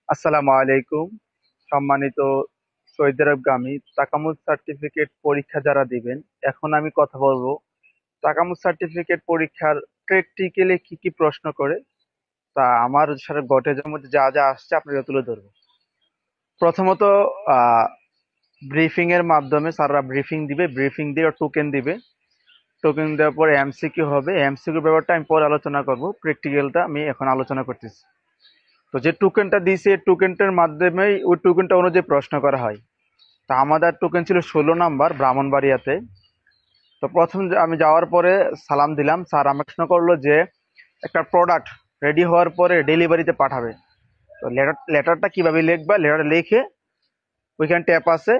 আসসালামু আলাইকুম। সম্মানিত সৌদি আরবগামী তাকামুল সার্টিফিকেট পরীক্ষা যারা দিবেন, এখন আমি কথা বলবো তাকামুল সার্টিফিকেট পরীক্ষার প্র্যাকটিক্যালি কি কি প্রশ্ন করে, তা আমার সাথে ঘটে যাওয়ার মধ্যে যা যা আসছে আপনাদের তুলে ধরবো। প্রথমত ব্রিফিং এর মাধ্যমে স্যাররা ব্রিফিং দিবে, ব্রিফিং দিয়ে টোকেন দিবে। টোকেন দেওয়ার পরে এমসিকিউ হবে, এমসিকিউ ব্যাপারটা আমি পরে আলোচনা করব, প্র্যাকটিক্যালটা আমি এখন আলোচনা করতেছি। তো যে টোকেনটা দিয়েছে টোকেনটার মাধ্যমেই ওই টোকেনটা অনুযায়ী প্রশ্ন করা হয়। তা আমাদের টোকেন ছিল 16 নাম্বার ব্রাহ্মণবাড়িয়াতে। তো প্রথম আমি যাওয়ার পরে সালাম দিলাম, স্যার আমাকে প্রশ্ন করলো যে একটা প্রোডাক্ট রেডি হওয়ার পরে ডেলিভারিতে পাঠাবে, তো লেটারটা কিভাবে লিখবা, লেটার লিখে ওইখানে ট্যাপ আছে,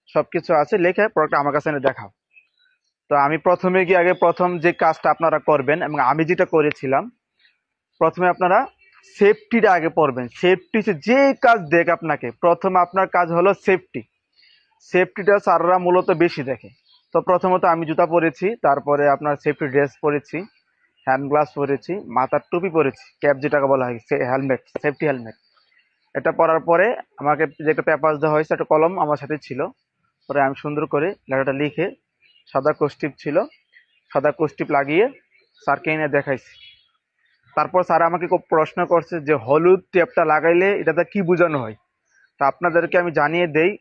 সবকিছু আছে, লিখে প্রোডাক্ট আমার কাছে এনে দেখাও। তো আমি প্রথমে গিয়ে আগে প্রথম যে কাজটা আপনারা করবেন এবং আমি যেটা করেছিলাম, প্রথমে আপনারা সেফটিটা আগে পড়বেন। সেফটি যে কাজ দেখ আপনাকে, প্রথমে আপনার কাজ হলো সেফটি। সেফটিটা স্যাররা মূলত বেশি দেখে। তো প্রথমত আমি জুতা পরেছি, তারপরে আপনার সেফটি ড্রেস পরেছি, হ্যান্ড গ্লাভস পরেছি, মাথার টুপি পরেছি, ক্যাপ যেটাকে বলা হয়, হেলমেট, সেফটি হেলমেট। এটা পরার পরে আমাকে যে একটা পেপার দেওয়া হয়েছে, একটা কলম আমার সাথে ছিল। পরে আমি সুন্দর করে লেটারটা লিখে, সাদা কোস্টিপ ছিল, সাদা কোস্টিপ লাগিয়ে স্যারকে এনে দেখাইছি। তারপর স্যার আমাকে খুব প্রশ্ন করছে যে হলুদ টেপটা লাগাইলে এটাতে কি বোঝানো হয়। তা আপনাদেরকে আমি জানিয়ে দেই,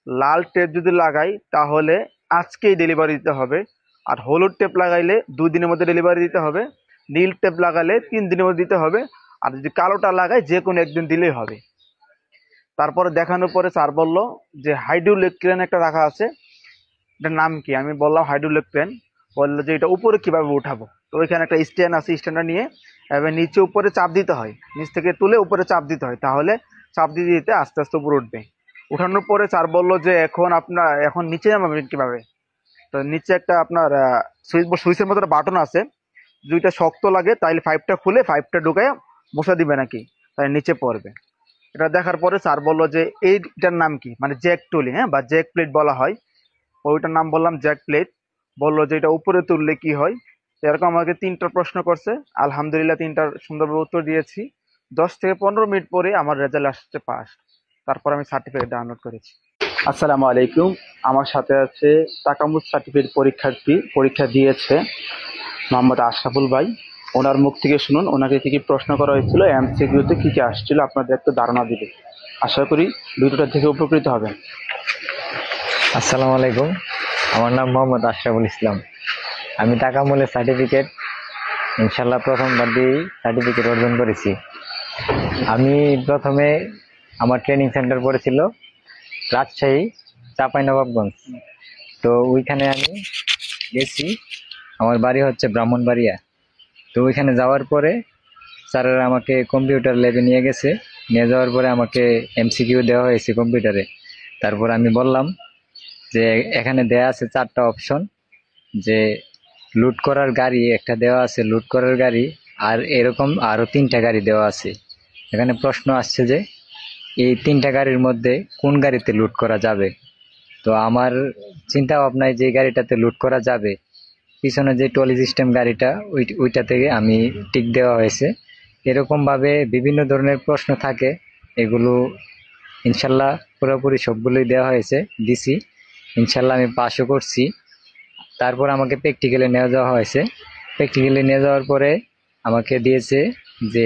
লাল টেপ যদি লাগাই তাহলে আজকেই ডেলিভারি দিতে হবে, আর হলুদ টেপ লাগাইলে 2 দিনের মধ্যে ডেলিভারি দিতে হবে, নীল টেপ লাগালে 3 দিনের মধ্যে দিতে হবে, আর যদি কালোটা লাগাই যে কোনো একদিন দিলেই হবে। তারপরে দেখানোর পরে স্যার বলল যে হাইড্রোইলেকট্রেন একটা রাখা আছে, এটার নাম কি, আমি বললাম হাইড্রোইলেকট্রেন। বললো যে এটা উপরে কিভাবে উঠাবো। তো ওইখানে একটা স্ট্যান্ড আছে, স্ট্যান্ডটা নিয়ে এবার নিচে উপরে চাপ দিতে হয়, নিচ থেকে তুলে উপরে চাপ দিতে হয়, তাহলে চাপ দিতে দিতে আস্তে আস্তে উপরে উঠবে। উঠানোর পরে স্যার বললো যে এখন নিচে নামাবেন কিভাবে। তো নিচে একটা আপনার সুইচের মতো একটা বাটন আছে, দুইটা শক্ত লাগে তাইলে পাইপটা খুলে পাইপটা ঢুকে বসা দিবে নাকি, তাই নিচে পড়বে। এটা দেখার পরে স্যার বললো যে এইটার নাম কি, মানে জ্যাক টুলি, হ্যাঁ, বা জ্যাক প্লেট বলা হয়। ওইটার নাম বললাম জ্যাক প্লেট। বললো যে এটা উপরে তুললে কি হয়। এরকম আমাকে 3টা প্রশ্ন করছে, আলহামদুলিল্লাহ 3টার সুন্দরভাবে উত্তর দিয়েছি। 10 থেকে 15 মিনিট পরে আমার রেজাল্ট আসছে পাস। তারপর আমি সার্টিফিকেট ডাউনলোড করেছি। আসসালামু আলাইকুম। আমার সাথে আছে তাকামুস সার্টিফিকেট পরীক্ষার্থী, পরীক্ষা দিয়েছে মোহাম্মদ আশরাফুল ভাই। ওনার মুখ থেকে শুনুন ওনাকে কি কি প্রশ্ন করা হয়েছিল, এমসিকিউতে কি কি আসছিল, আপনাদের একটু ধারণা দিবে। আশা করি ভিডিওটা থেকে উপকৃত হবেন। আসসালামু আলাইকুম। আমার নাম মোহাম্মদ আশরাফুল ইসলাম। আমি তাকামুলের সার্টিফিকেট ইনশাল্লাহ প্রথমবার দিয়েই সার্টিফিকেট অর্জন করেছি। আমি প্রথমে আমার ট্রেনিং সেন্টার পড়েছিল রাজশাহী চাঁপাইনবাবগঞ্জ। তো ওইখানে আমি গেছি, আমার বাড়ি হচ্ছে ব্রাহ্মণবাড়িয়া। তো ওইখানে যাওয়ার পরে স্যারেরা আমাকে কম্পিউটার ল্যাবে নিয়ে গেছে। নিয়ে যাওয়ার পরে আমাকে এমসিকিউ দেওয়া হয়েছে কম্পিউটারে। তারপর আমি বললাম যে এখানে দেয়া আছে 4টা অপশন, যে লুট করার গাড়ি একটা দেওয়া আছে, লুট করার গাড়ি, আর এরকম আরো 3টা গাড়ি দেওয়া আছে। এখানে প্রশ্ন আসছে যে এই 3টা গাড়ির মধ্যে কোন গাড়িতে লুট করা যাবে। তো আমার চিন্তা ভাবনায় যে গাড়িটাতে লুট করা যাবে, পিছনে যে টলি সিস্টেম গাড়িটা, ওইটা থেকে আমি টিক দেওয়া হয়েছে। এরকম ভাবে বিভিন্ন ধরনের প্রশ্ন থাকে, এগুলো ইনশাল্লাহ পুরোপুরি সবগুলোই দেওয়া হয়েছে, দিছি। ইনশাল্লাহ আমি পাসও করছি। তারপর আমাকে প্র্যাকটিক্যালে নিয়ে যাওয়া হয়েছে। প্র্যাকটিক্যালে নিয়ে যাওয়ার পরে আমাকে দিয়েছে যে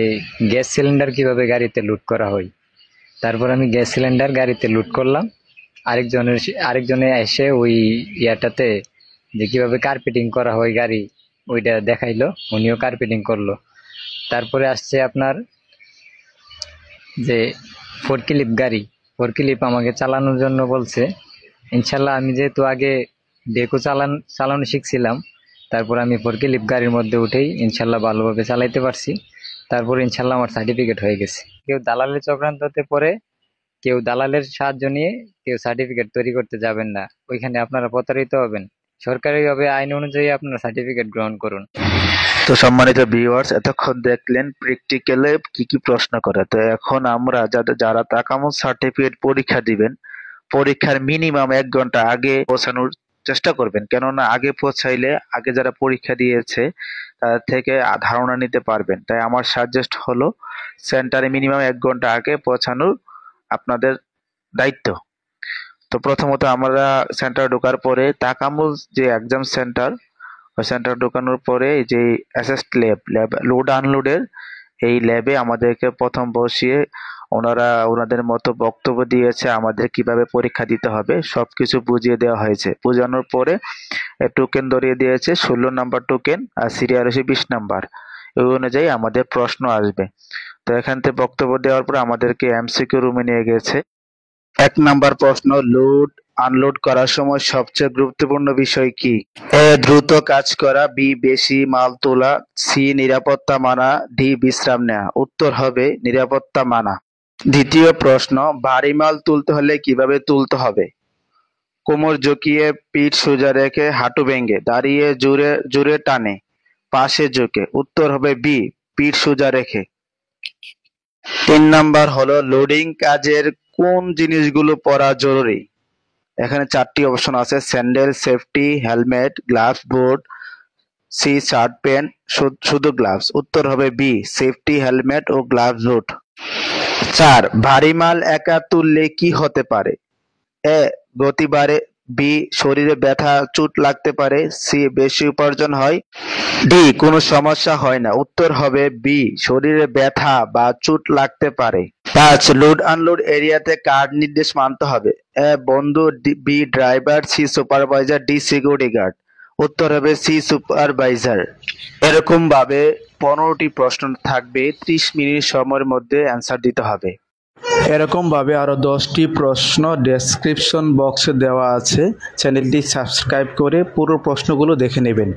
গ্যাস সিলিন্ডার কিভাবে গাড়িতে লুট করা হয়। তারপর আমি গ্যাস সিলিন্ডার গাড়িতে লুট করলাম। আরেকজনে এসে ওই ইয়াটাতে যে কিভাবে কার্পেটিং করা হয় গাড়ি, ওইটা দেখাইলো, উনিও কার্পেটিং করলো। তারপরে আসছে আপনার যে ফোরক্লিপ গাড়ি, ফোরক্লিপ আমাকে চালানোর জন্য বলছে। ইনশাল্লাহ আমি যেহেতু আগে ডেকো চালানো শিখছিলাম, তারপর আমি ফোরক্লিপ গাড়ির মধ্যে উঠেই ইনশাল্লাহ ভালোভাবে চালাইতে পারছি। তারপর ইনশাল্লাহ আমার সার্টিফিকেট হয়ে গেছে। কেউ দালালের চক্রান্ততে পড়ে, কেউ দালালের সাহায্য নিয়ে কেউ সার্টিফিকেট তৈরি করতে যাবেন না, ওইখানে আপনারা প্রতারিত হবেন। সরকারিভাবে আইন অনুযায়ী আপনারা সার্টিফিকেট গ্রহণ করুন। তো সম্মানিত ভিউয়ার্স, এতক্ষণ দেখলেন প্র্যাকটিক্যালে কি কি প্রশ্ন করে। তো এখন আমরা যারা তাকামুল সার্টিফিকেট পরীক্ষা দিবেন, পরীক্ষার মিনিমাম 1 ঘন্টা আগে পৌঁছানোর চেষ্টা করবেন, কেননা আগে পৌঁছাইলে আগে যারা পরীক্ষা দিয়েছে তাদের থেকে ধারণা নিতে পারবেন। তাই আমার সাজেস্ট হলো সেন্টারে মিনিমাম 1 ঘন্টা আগে পৌঁছানোর আপনাদের দায়িত্ব। তো প্রথমত আমরা সেন্টার ঢোকার পরে তাকামুল যে এক্সাম সেন্টার, ওই সেন্টার ঢোকানোর পরে এই যে অ্যাসেস্ট ল্যাব লোড আনলোডের এই ল্যাবে আমাদেরকে প্রথম বসিয়ে ওনাদের মতো বক্তব্য দিয়েছে, আমাদের কিভাবে পরীক্ষা দিতে হবে সবকিছু বুঝিয়ে দেওয়া হয়েছে। বোঝানোর পরে টোকেন ধরিয়ে দিয়েছে, 16 নাম্বার টোকেন আর সিরিয়াল হচ্ছে 20 নাম্বার। ওই অনুযায়ী আমাদের প্রশ্ন আসবে। তো এখান থেকে বক্তব্য দেওয়ার পর আমাদেরকে এমসিকিউ রুমে নিয়ে গেছে। 1 নাম্বার প্রশ্ন, লোড আনলোড করার সময় সবচেয়ে গুরুত্বপূর্ণ বিষয় কি? এ দ্রুত কাজ করা, বি বেশি মাল তোলা, সি নিরাপত্তা মানা, ডি বিশ্রাম নেওয়া। উত্তর হবে নিরাপত্তা মানা। দ্বিতীয় প্রশ্ন, ভারী মাল তুলতে হলে কিভাবে তুলতে হবে? কোমর ঝুঁকিয়ে, পিঠ সোজা রেখে, হাঁটু ভেঙে, দাঁড়িয়ে, জোরে জোরে টানে, পাশে ঝুঁকে। উত্তর হবে বি পিঠ সোজা রেখে। 3 নাম্বার হলো লোডিং কাজের কোন জিনিসগুলো পরা জরুরি? এখানে 4টি অপশন আছে, স্যান্ডেল, সেফটি, হেলমেট, গ্লাভস, বুট, সি শার্ট প্যান্ট, শুধু গ্লাভস। উত্তর হবে বি সেফটি, হেলমেট ও গ্লাভস, বুট। 4, ভারী মাল একা তুললে কি হতে পারে? এ গতি বাড়ে, বি শরীরে ব্যথা চোট লাগতে পারে, সি বেশি উপার্জন হয়, ডি কোনো সমস্যা হয় না। উত্তর হবে বি শরীরে ব্যথা বা চোট লাগতে পারে। 5, লোড আনলোড এরিয়াতে কার নির্দেশ মানতে হবে? এ বন্ধু, B driver, C supervisor, D security guard. উত্তর হবে সি সুপারভাইজার। এরকম ভাবে 15টি প্রশ্ন থাকবে, 30 মিনিট সময়ের মধ্যে অ্যান্সার দিতে হবে। এরকম ভাবে আরো 10টি প্রশ্ন ডেসক্রিপশন বক্সে দেওয়া আছে, চ্যানেলটি সাবস্ক্রাইব করে পুরো প্রশ্নগুলো দেখে নেবেন।